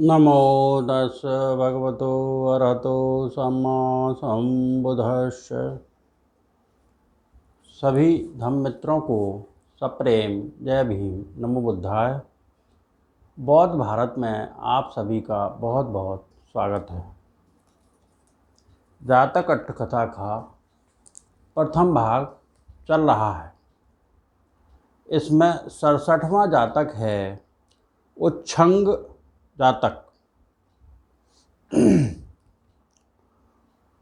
नमो तस् भगवतो अरहतो सम्मा सम्बुद्धस्स। सभी धम्म मित्रों को सप्रेम जय भीम, नमो बुद्धाय। बौद्ध भारत में आप सभी का बहुत बहुत स्वागत है। जातक अट्ठकथा का प्रथम भाग चल रहा है। इसमें 67वां जातक है उच्छंग जातक।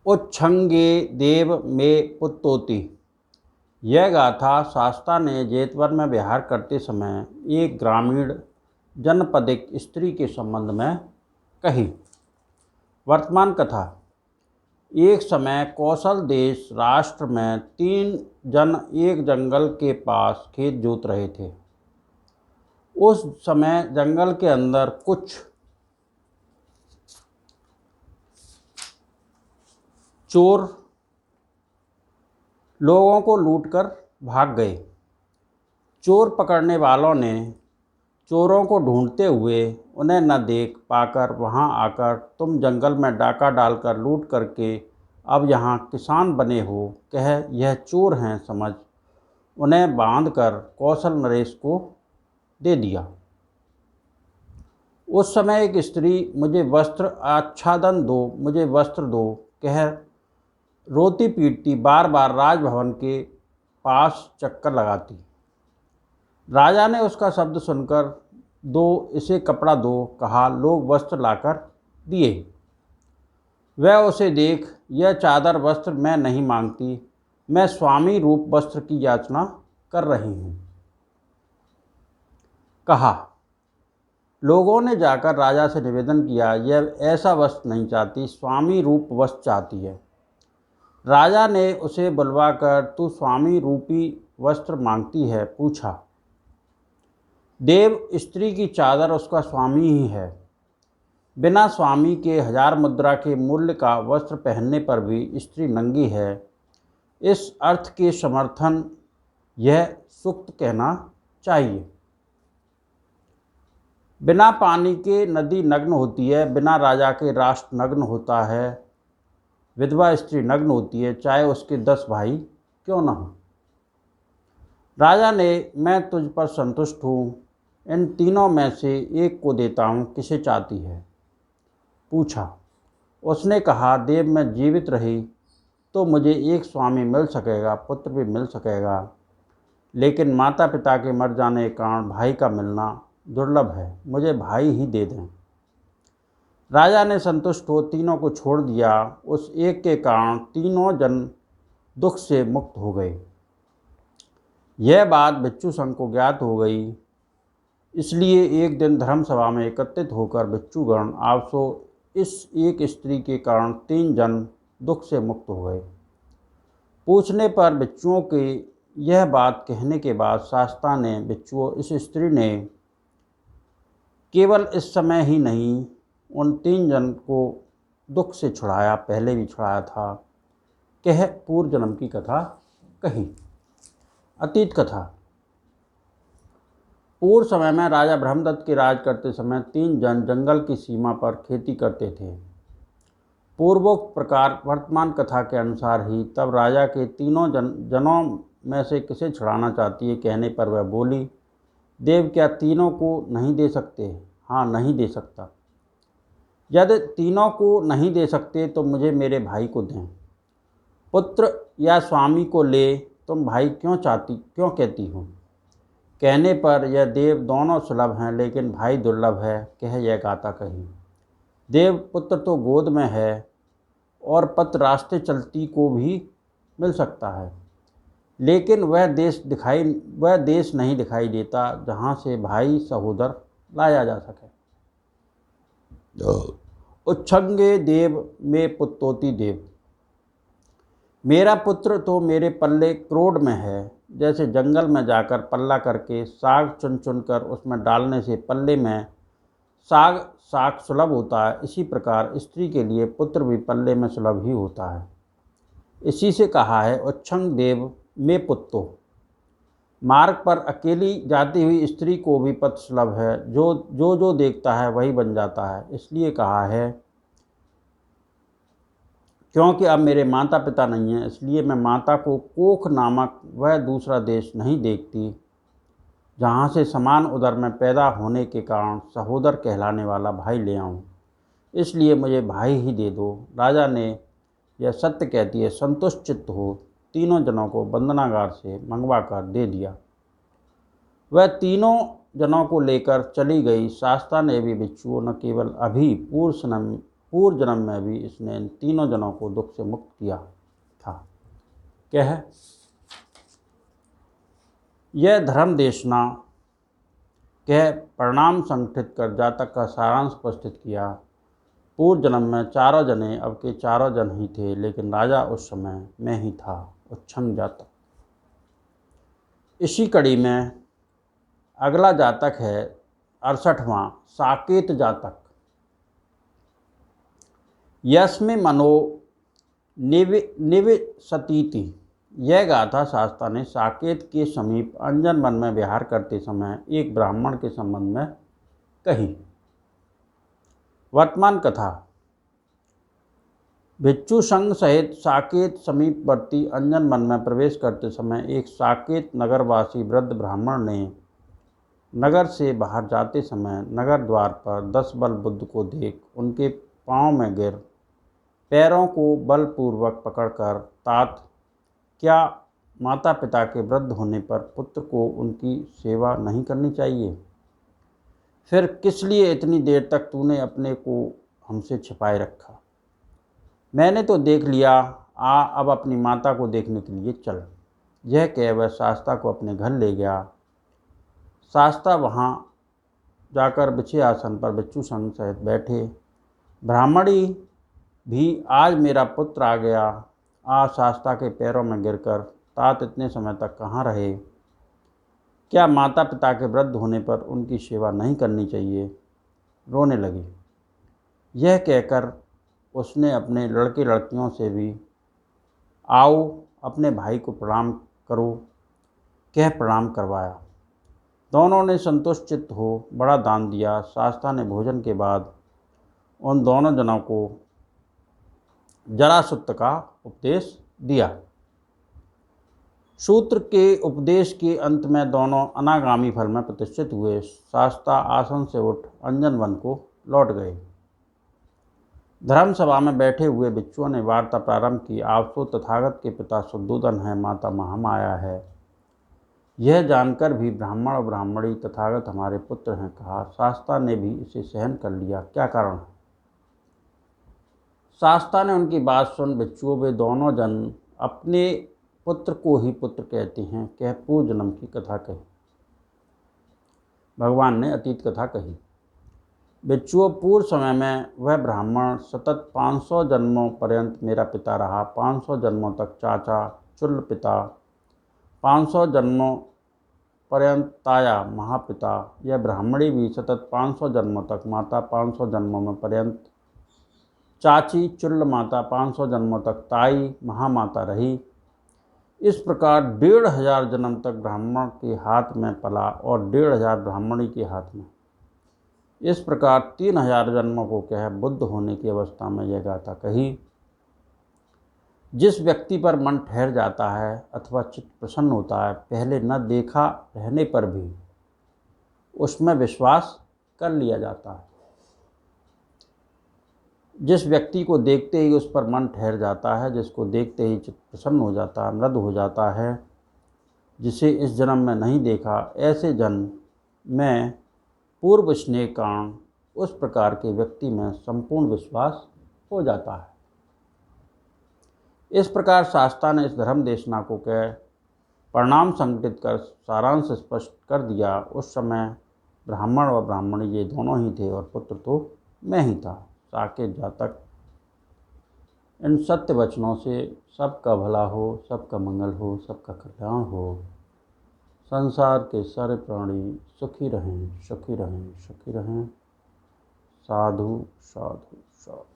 उच्छंगे देव में पुत्रोति। यह गाथा शास्ता ने जेतवर में विहार करते समय एक ग्रामीण जनपदिक स्त्री के संबंध में कही। वर्तमान कथा। एक समय कौशल देश राष्ट्र में 3 जन एक जंगल के पास खेत जोत रहे थे। उस समय जंगल के अंदर कुछ चोर लोगों को लूटकर भाग गए। चोर पकड़ने वालों ने चोरों को ढूंढते हुए उन्हें न देख पाकर वहां आकर, तुम जंगल में डाका डालकर लूट करके अब यहाँ किसान बने हो, कह यह चोर हैं समझ उन्हें बांधकर कौशल नरेश को दे दिया। उस समय एक स्त्री, मुझे वस्त्र आच्छादन दो, मुझे वस्त्र दो, कह रोती पीटती बार बार राजभवन के पास चक्कर लगाती। राजा ने उसका शब्द सुनकर, दो इसे कपड़ा दो, कहा। लोग वस्त्र लाकर दिए। वह उसे देख, यह चादर वस्त्र मैं नहीं मांगती, मैं स्वामी रूप वस्त्र की याचना कर रही हूँ। कहा। लोगों ने जाकर राजा से निवेदन किया, यह ऐसा वस्त्र नहीं चाहती, स्वामी रूप वस्त्र चाहती है। राजा ने उसे बुलवाकर, तू स्वामी रूपी वस्त्र मांगती है, पूछा। देव, स्त्री की चादर उसका स्वामी ही है। बिना स्वामी के 1000 मुद्रा के मूल्य का वस्त्र पहनने पर भी स्त्री नंगी है। इस अर्थ के समर्थन यह सूक्त कहना चाहिए। बिना पानी के नदी नग्न होती है, बिना राजा के राष्ट्र नग्न होता है, विधवा स्त्री नग्न होती है, चाहे उसके 10 भाई क्यों न हो। राजा ने, मैं तुझ पर संतुष्ट हूँ, इन तीनों में से एक को देता हूँ, किसे चाहती है, पूछा। उसने कहा, देव, मैं जीवित रही तो मुझे एक स्वामी मिल सकेगा, पुत्र भी मिल सकेगा, लेकिन माता पिता के मर जाने के कारण भाई का मिलना दुर्लभ है, मुझे भाई ही दे दें। राजा ने संतुष्ट हो तीनों को छोड़ दिया। उस एक के कारण तीनों जन दुख से मुक्त हो गए। यह बात भिक्षु संघ को ज्ञात हो गई, इसलिए एक दिन धर्मसभा में एकत्रित होकर भिक्षुगण आपसो इस एक स्त्री के कारण 3 जन दुख से मुक्त हो गए। पूछने पर भिक्षुओं के यह बात कहने के बाद शास्ता ने भिक्षुओं, इस स्त्री ने केवल इस समय ही नहीं उन 3 जन को दुख से छुड़ाया, पहले भी छुड़ाया था, कह पूर्व जन्म की कथा कही। अतीत कथा। पूर्व समय में राजा ब्रह्मदत्त के राज करते समय 3 जन जंगल की सीमा पर खेती करते थे। पूर्वोक्त प्रकार वर्तमान कथा के अनुसार ही तब राजा के तीनों जनों में से किसे छुड़ाना चाहती है, कहने पर वह बोली, देव, क्या तीनों को नहीं दे सकते? हाँ, नहीं दे सकता। यदि तीनों को नहीं दे सकते तो मुझे मेरे भाई को दें। पुत्र या स्वामी को ले, तुम भाई क्यों कहती हो? कहने पर, यह देव दोनों सुलभ हैं, लेकिन भाई दुर्लभ है, कह यह गाथा कही। देव, पुत्र तो गोद में है और पत्र रास्ते चलती को भी मिल सकता है, लेकिन वह देश नहीं दिखाई देता जहाँ से भाई सहोदर लाया जा सके। उच्छंगे देव में पुत्रोति देव। मेरा पुत्र तो मेरे पल्ले क्रोध में है। जैसे जंगल में जाकर पल्ला करके साग चुन चुनकर उसमें डालने से पल्ले में साग सुलभ होता है, इसी प्रकार स्त्री के लिए पुत्र भी पल्ले में सुलभ ही होता है। इसी से कहा है उच्छंग देव में पुत्रो। मार्ग पर अकेली जाती हुई स्त्री को भी पथ सुलभ है, जो देखता है वही बन जाता है। इसलिए कहा है, क्योंकि अब मेरे माता पिता नहीं हैं, इसलिए मैं माता को कोख नामक वह दूसरा देश नहीं देखती जहाँ से समान उदर में पैदा होने के कारण सहोदर कहलाने वाला भाई ले आऊँ। इसलिए मुझे भाई ही दे दो। राजा ने यह सत्य कहती है संतुष्ट चित्त हो तीनों जनों को बंदनागार से मंगवा कर दे दिया। वह तीनों जनों को लेकर चली गई। शास्ता ने भी बिच्छू न केवल अभी पूर्व जन्म में भी इसने इन तीनों जनों को दुख से मुक्त किया था। क्या है यह धर्म देशना कह परिणाम संगठित कर जातक का सारांश प्रस्तुत किया। पूर्व जन्म में चारों जने अब के चारों जन ही थे, लेकिन राजा उस समय में ही था, उच्छृंग जातक। इसी कड़ी में अगला जातक है 68वां साकेत जातक। यस्मे मनो निविशतीति। यह गाथा शास्ता ने साकेत के समीप अंजन वन में विहार करते समय एक ब्राह्मण के संबंध में कही। वर्तमान कथा। भिक्षु संघ सहित साकेत समीपवर्ती अंजन वन में प्रवेश करते समय एक साकेत नगरवासी वृद्ध ब्राह्मण ने नगर से बाहर जाते समय नगर द्वार पर 10 बल बुद्ध को देख उनके पांव में गिर पैरों को बलपूर्वक पकड़कर, तात क्या माता पिता के वृद्ध होने पर पुत्र को उनकी सेवा नहीं करनी चाहिए? फिर किस लिए इतनी देर तक तूने अपने को हमसे छिपाए रखा? मैंने तो देख लिया, अब अपनी माता को देखने के लिए चल। यह कह वह शास्ता को अपने घर ले गया। शास्ता वहाँ जाकर बिछे आसन पर भिक्षु संघ सहित बैठे। ब्राह्मणी भी आज मेरा पुत्र आ गया। शास्ता के पैरों में गिरकर, तात इतने समय तक कहाँ रहे? क्या माता पिता के वृद्ध होने पर उनकी सेवा नहीं करनी चाहिए? रोने लगी। यह कहकर उसने अपने लड़के लड़कियों से भी आओ अपने भाई को प्रणाम करो कह प्रणाम करवाया। दोनों ने संतुष्ट चित्त हो बड़ा दान दिया। शास्ता ने भोजन के बाद उन दोनों जनों को जरासूत्र का उपदेश दिया। सूत्र के उपदेश के अंत में दोनों अनागामी फल में प्रतिष्ठित हुए। शास्ता आसन से उठ अंजन वन को लौट गए। धर्म सभा में बैठे हुए भिक्षुओं ने वार्ता प्रारंभ की। आप सो तथागत के पिता शुद्धोदन है, माता महामाया है। यह जानकर भी ब्राह्मण और ब्राह्मणी तथागत हमारे पुत्र हैं कहा। शास्ता ने भी इसे सहन कर लिया। क्या कारण है? शास्ता ने उनकी बात सुन भिक्षुओं वे दोनों जन अपने पुत्र को ही पुत्र कहते हैं कह पूर्व जन्म की कथा कही। भगवान ने अतीत कथा कही। भिक्षुओं पूर्व समय में वह ब्राह्मण सतत 500 जन्मों पर्यंत मेरा पिता रहा। 500 जन्मों तक चाचा चुल्ल पिता, 500 जन्मों पर्यंत ताया महापिता। यह ब्राह्मणी भी सतत 500 जन्मों तक माता, 500 जन्मों में पर्यंत चाची चुल्ल माता, 500 जन्मों तक ताई महामाता रही। इस प्रकार 1500 जन्म तक ब्राह्मण के हाथ में पला और 1500 ब्राह्मणी के हाथ में। इस प्रकार 3000 जन्मों को कह बुद्ध होने की अवस्था में यह गाथा कही। जिस व्यक्ति पर मन ठहर जाता है अथवा चित्त प्रसन्न होता है, पहले न देखा रहने पर भी उसमें विश्वास कर लिया जाता है। जिस व्यक्ति को देखते ही उस पर मन ठहर जाता है, जिसको देखते ही चित्त प्रसन्न हो जाता है, मृदु हो जाता है, जिसे इस जन्म में नहीं देखा, ऐसे जन्म में पूर्व स्नेह कारण उस प्रकार के व्यक्ति में संपूर्ण विश्वास हो जाता है। इस प्रकार शास्ता ने इस धर्म देशना को कह परिणाम संगठित कर सारांश स्पष्ट कर दिया। उस समय ब्राह्मण और ब्राह्मणी ये दोनों ही थे और पुत्र तो मैं ही था। साकेत जातक। इन सत्य वचनों से सबका भला हो, सबका मंगल हो, सबका कल्याण हो। संसार के सारे प्राणी सुखी रहें, सुखी रहें, सुखी रहें। साधु साधु साधु।